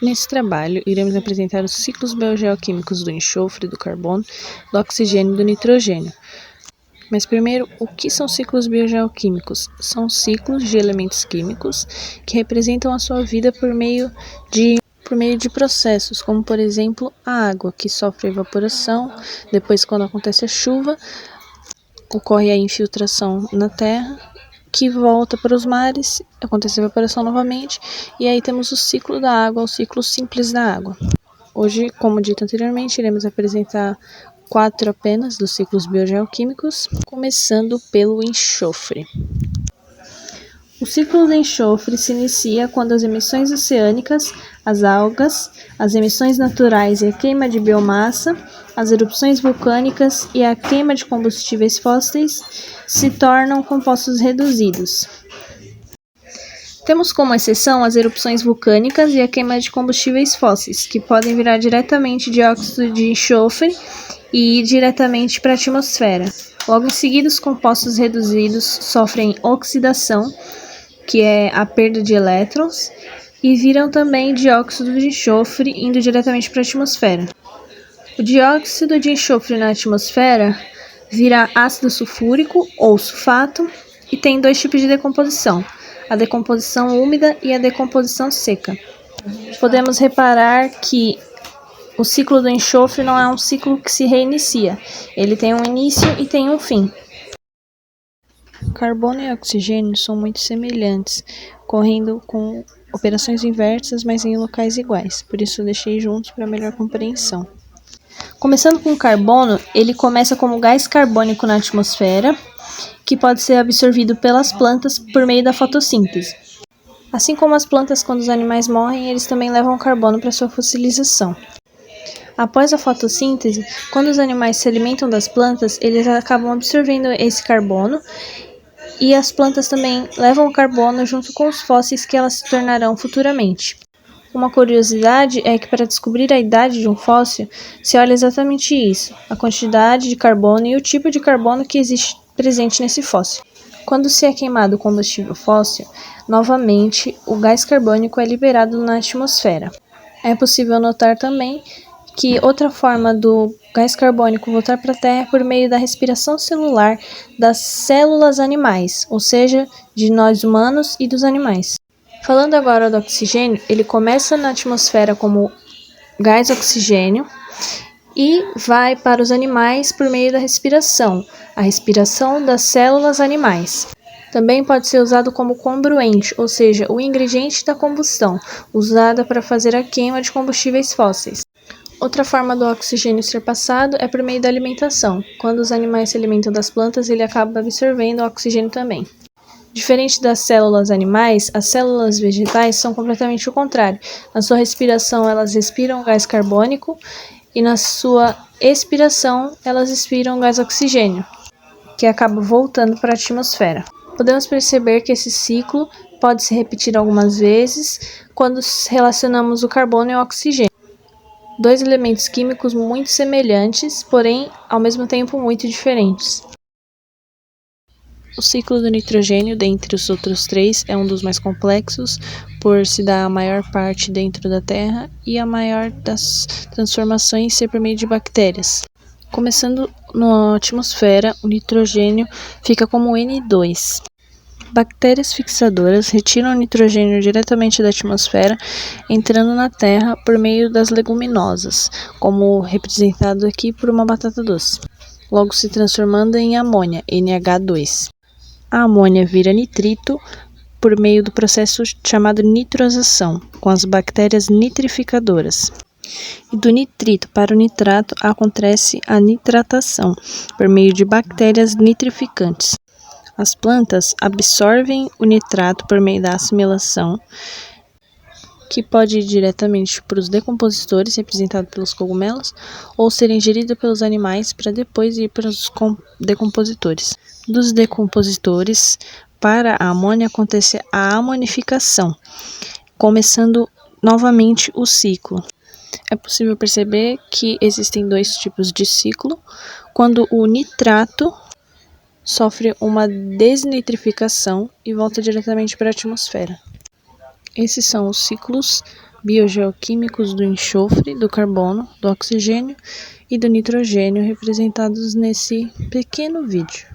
Nesse trabalho, iremos apresentar os ciclos biogeoquímicos do enxofre, do carbono, do oxigênio e do nitrogênio. Mas primeiro, o que são ciclos biogeoquímicos? São ciclos de elementos químicos que representam a sua vida por meio de processos, como por exemplo a água, que sofre evaporação, depois quando acontece a chuva, ocorre a infiltração na terra, que volta para os mares, acontece a evaporação novamente, e aí temos o ciclo da água, o ciclo simples da água. Hoje, como dito anteriormente, iremos apresentar 4 apenas dos ciclos biogeoquímicos, começando pelo enxofre. O ciclo do enxofre se inicia quando as emissões oceânicas, as algas, as emissões naturais e a queima de biomassa, as erupções vulcânicas e a queima de combustíveis fósseis se tornam compostos reduzidos. Temos como exceção as erupções vulcânicas e a queima de combustíveis fósseis, que podem virar diretamente dióxido de enxofre e ir diretamente para a atmosfera. Logo em seguida, os compostos reduzidos sofrem oxidação, que é a perda de elétrons, e viram também dióxido de enxofre indo diretamente para a atmosfera. O dióxido de enxofre na atmosfera vira ácido sulfúrico ou sulfato e tem 2 tipos de decomposição, a decomposição úmida e a decomposição seca. Podemos reparar que o ciclo do enxofre não é um ciclo que se reinicia, ele tem um início e tem um fim. Carbono e oxigênio são muito semelhantes, correndo com operações inversas, mas em locais iguais, por isso eu deixei juntos para melhor compreensão. Começando com o carbono, ele começa como gás carbônico na atmosfera, que pode ser absorvido pelas plantas por meio da fotossíntese. Assim como as plantas, quando os animais morrem, eles também levam carbono para sua fossilização. Após a fotossíntese, quando os animais se alimentam das plantas, eles acabam absorvendo esse carbono e as plantas também levam o carbono junto com os fósseis que elas se tornarão futuramente. Uma curiosidade é que para descobrir a idade de um fóssil, se olha exatamente isso, a quantidade de carbono e o tipo de carbono que existe presente nesse fóssil. Quando se é queimado o combustível fóssil, novamente o gás carbônico é liberado na atmosfera. É possível notar também que outra forma do gás carbônico voltar para a Terra é por meio da respiração celular das células animais, ou seja, de nós humanos e dos animais. Falando agora do oxigênio, ele começa na atmosfera como gás oxigênio e vai para os animais por meio da respiração, a respiração das células animais. Também pode ser usado como congruente, ou seja, o ingrediente da combustão, usada para fazer a queima de combustíveis fósseis. Outra forma do oxigênio ser passado é por meio da alimentação. Quando os animais se alimentam das plantas, ele acaba absorvendo o oxigênio também. Diferente das células animais, as células vegetais são completamente o contrário. Na sua respiração, elas respiram gás carbônico e na sua expiração, elas expiram gás oxigênio, que acaba voltando para a atmosfera. Podemos perceber que esse ciclo pode se repetir algumas vezes quando relacionamos o carbono e o oxigênio. 2 elementos químicos muito semelhantes, porém, ao mesmo tempo, muito diferentes. O ciclo do nitrogênio, dentre os outros 3, é um dos mais complexos, por se dar a maior parte dentro da Terra e a maior das transformações ser por meio de bactérias. Começando na atmosfera, o nitrogênio fica como N2. Bactérias fixadoras retiram o nitrogênio diretamente da atmosfera, entrando na Terra por meio das leguminosas, como representado aqui por uma batata doce, logo se transformando em amônia, NH2. A amônia vira nitrito por meio do processo chamado nitrosação, com as bactérias nitrificadoras. E do nitrito para o nitrato acontece a nitratação, por meio de bactérias nitrificantes. As plantas absorvem o nitrato por meio da assimilação, que pode ir diretamente para os decompositores, representados pelos cogumelos, ou ser ingerido pelos animais para depois ir para os decompositores. Dos decompositores para a amônia acontece a amonificação, começando novamente o ciclo. É possível perceber que existem 2 tipos de ciclo, quando o nitrato sofre uma desnitrificação e volta diretamente para a atmosfera. Esses são os ciclos biogeoquímicos do enxofre, do carbono, do oxigênio e do nitrogênio representados nesse pequeno vídeo.